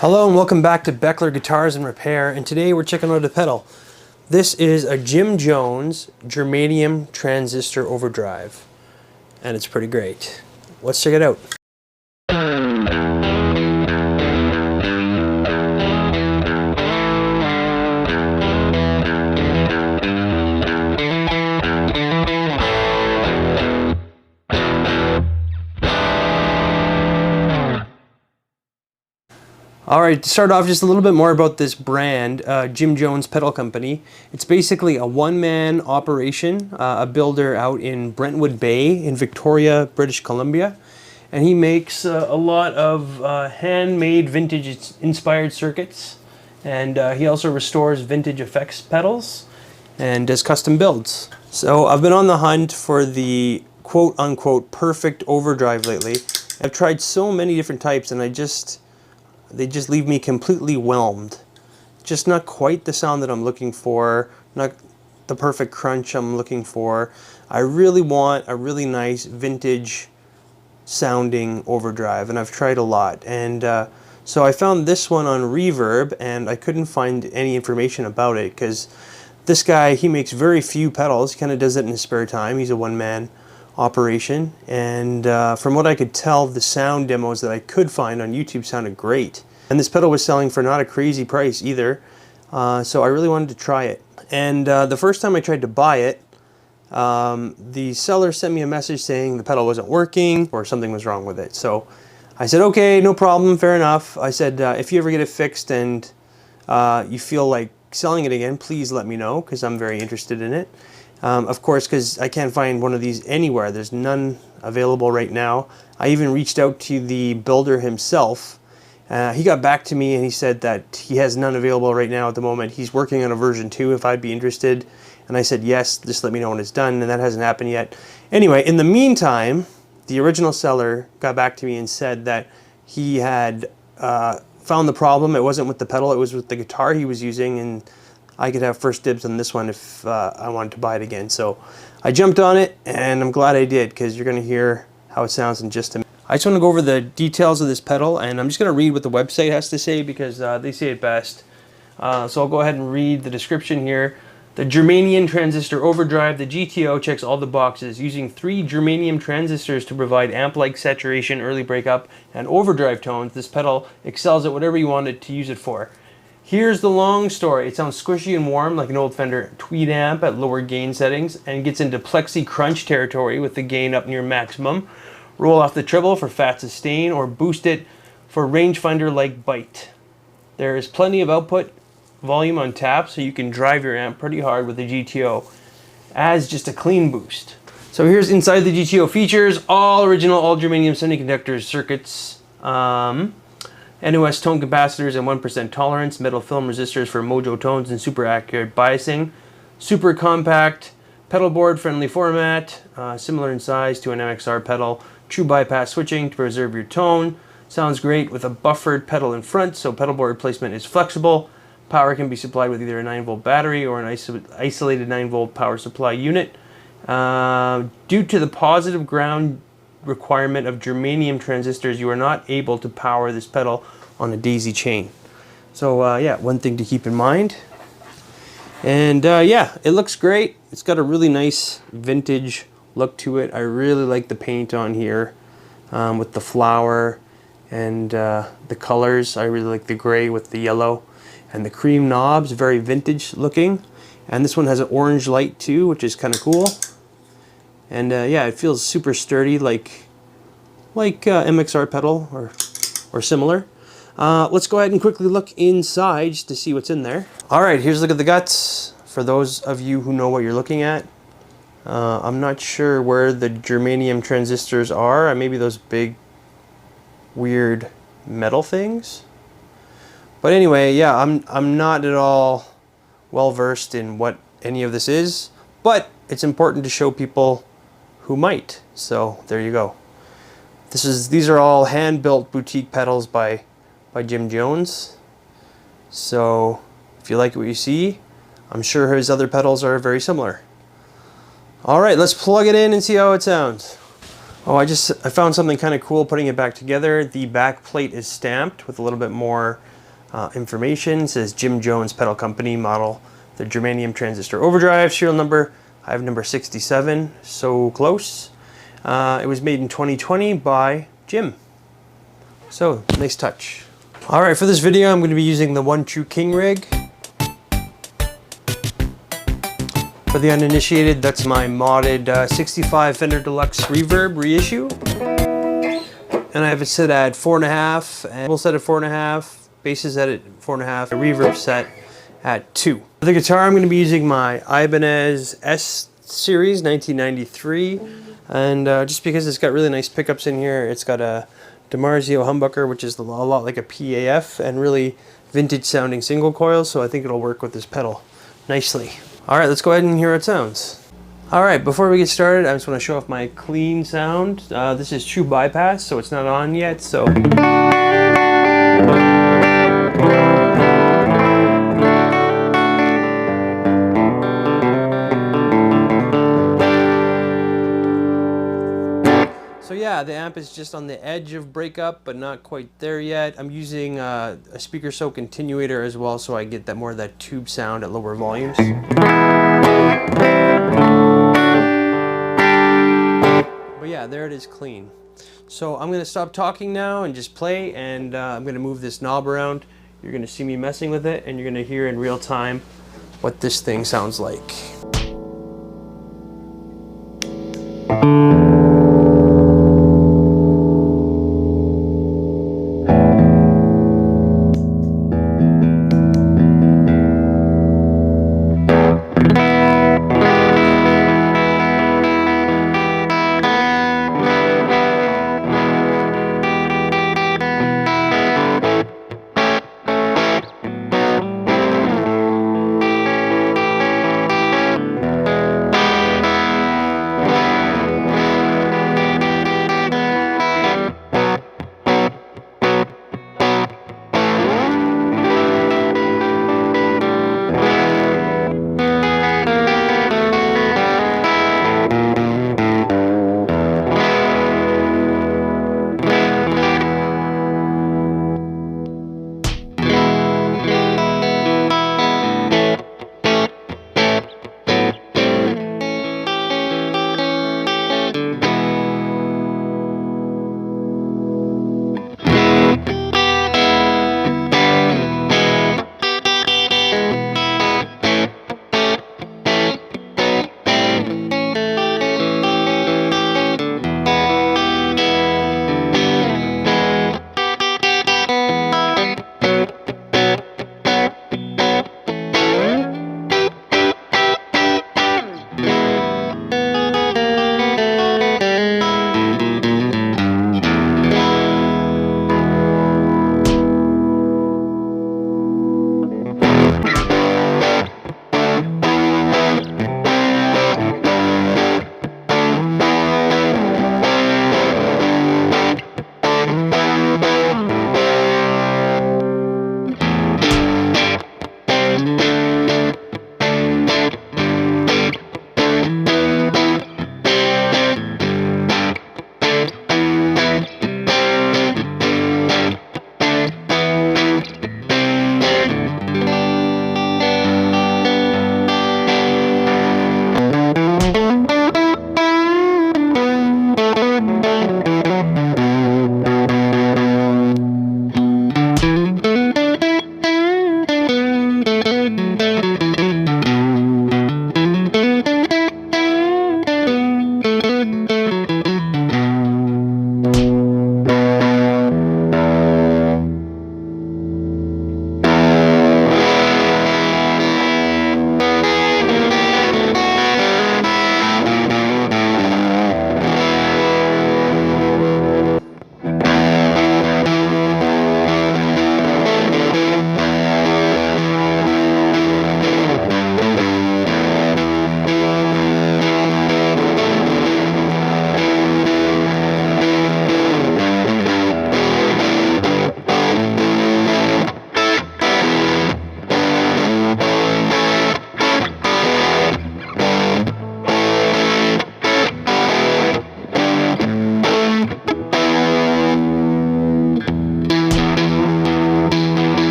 Hello and welcome back to Beckler Guitars and Repair, and today we're checking out a pedal. This is a Jim Jones Germanium Transistor Overdrive, and it's pretty great. Let's check it out. Alright, to start off, just a little bit more about this brand, Jim Jones Pedal Company. It's basically a one-man operation, a builder out in Brentwood Bay in Victoria, British Columbia. And he makes a lot of handmade vintage-inspired circuits. And he also restores vintage effects pedals and does custom builds. So I've been on the hunt for the quote-unquote perfect overdrive lately. I've tried so many different types and they just leave me completely whelmed. Just not quite the sound that I'm looking for, not the perfect crunch I'm looking for. I really want a really nice vintage sounding overdrive, and I've tried a lot. And so I found this one on Reverb, and I couldn't find any information about it because this guy, he makes very few pedals. He kind of does it in his spare time. He's a one-man operation, and from what I could tell, the sound demos that I could find on YouTube sounded great. And this pedal was selling for not a crazy price either, so I really wanted to try it. And the first time I tried to buy it, the seller sent me a message saying the pedal wasn't working or something was wrong with it. So I said, okay, no problem, fair enough. I said, if you ever get it fixed and you feel like selling it again, please let me know, because I'm very interested in it. Of course, because I can't find one of these anywhere. There's none available right now. I even reached out to the builder himself. He got back to me and he said that he has none available right now at the moment. He's working on a version 2 if I'd be interested. And I said, yes, just let me know when it's done, and that hasn't happened yet. Anyway, in the meantime, the original seller got back to me and said that he had found the problem. It wasn't with the pedal, it was with the guitar he was using, and I could have first dibs on this one if I wanted to buy it again. So I jumped on it, and I'm glad I did, because you're going to hear how it sounds in just a minute. I just want to go over the details of this pedal, and I'm just going to read what the website has to say because they say it best. So I'll go ahead and read the description here. The Germanium Transistor Overdrive, the GTO, checks all the boxes. Using 3 germanium transistors to provide amp-like saturation, early breakup, and overdrive tones, this pedal excels at whatever you wanted to use it for. Here's the long story. It sounds squishy and warm like an old Fender Tweed amp at lower gain settings, and gets into plexi crunch territory with the gain up near maximum. Roll off the treble for fat sustain, or boost it for rangefinder-like bite. There is plenty of output volume on tap, so you can drive your amp pretty hard with the GTO as just a clean boost. So here's inside the GTO features: all original, all germanium semiconductor circuits, NOS tone capacitors and 1% tolerance, metal film resistors for mojo tones and super accurate biasing, super compact pedal board friendly format, similar in size to an MXR pedal, true bypass switching to preserve your tone. Sounds great with a buffered pedal in front, so pedal board placement is flexible. Power can be supplied with either a 9-volt battery or an isolated 9-volt power supply unit. Due to the positive ground requirement of germanium transistors, you are not able to power this pedal on a daisy chain. So yeah, one thing to keep in mind. And yeah, it looks great. It's got a really nice vintage look to it. I really like the paint on here with the flower and the colors. I really like the gray with the yellow and the cream knobs, very vintage looking. And this one has an orange light too, which is kind of cool. And yeah, it feels super sturdy, like MXR pedal or similar. Let's go ahead and quickly look inside just to see what's in there. All right, here's a look at the guts. For those of you who know what you're looking at, I'm not sure where the germanium transistors are. Maybe those big, weird metal things. But anyway, yeah, I'm not at all well versed in what any of this is, but it's important to show people who might. So there you go. These are all hand-built boutique pedals by Jim Jones. So if you like what you see, I'm sure his other pedals are very similar. All right, let's plug it in and see how it sounds. Oh, I found something kind of cool putting it back together. The back plate is stamped with a little bit more information. It says Jim Jones Pedal Company, model the germanium transistor overdrive, serial number. I have number 67, so close. It was made in 2020 by Jim. So, nice touch. Alright, for this video I'm going to be using the One True King rig. For the uninitiated, that's my modded 65 Fender Deluxe Reverb reissue. And I have it set at 4.5, and we'll set at 4.5, bass is set at 4.5, the reverb set at 2. For the guitar, I'm going to be using my Ibanez S Series 1993, and just because it's got really nice pickups in here, it's got a DiMarzio humbucker, which is a lot like a PAF, and really vintage sounding single coil, so I think it'll work with this pedal nicely. Alright, let's go ahead and hear how it sounds. Alright, before we get started, I just want to show off my clean sound. This is true bypass, so it's not on yet, so... So yeah, the amp is just on the edge of breakup, but not quite there yet. I'm using a speaker soak attenuator as well, so I get that more of that tube sound at lower volumes. But yeah, there it is clean. So I'm going to stop talking now and just play, and I'm going to move this knob around. You're going to see me messing with it, and you're going to hear in real time what this thing sounds like.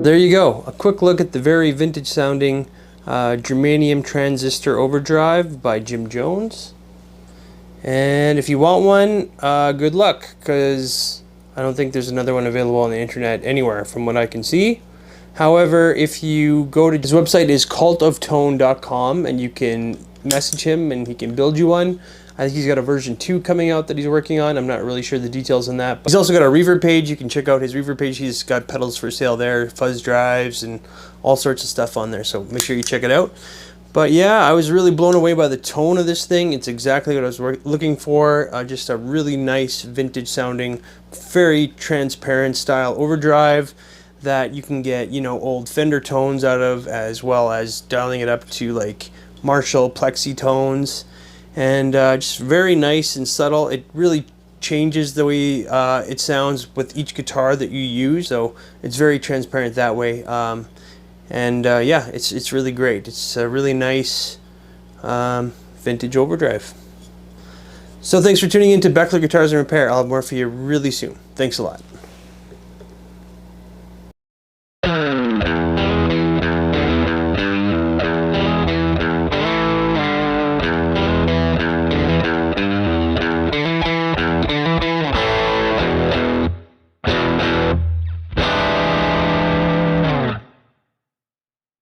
There you go, a quick look at the very vintage sounding germanium transistor overdrive by Jim Jones. And if you want one, good luck, because I don't think there's another one available on the internet anywhere from what I can see. However, if you go to his website is cultoftone.com, and you can message him and he can build you one. I think he's got a version 2 coming out that he's working on. I'm not really sure the details on that. But he's also got a reverb page. You can check out his reverb page. He's got pedals for sale there, fuzz drives, and all sorts of stuff on there. So make sure you check it out. But yeah, I was really blown away by the tone of this thing. It's exactly what I was looking for. Just a really nice vintage sounding, very transparent style overdrive that you can get, you know, old Fender tones out of, as well as dialing it up to like Marshall plexi tones. And just very nice and subtle. It really changes the way it sounds with each guitar that you use, so it's very transparent that way. Yeah, it's really great. It's a really nice vintage overdrive. So thanks for tuning in to Beckler Guitars and Repair. I'll have more for you really soon. Thanks a lot.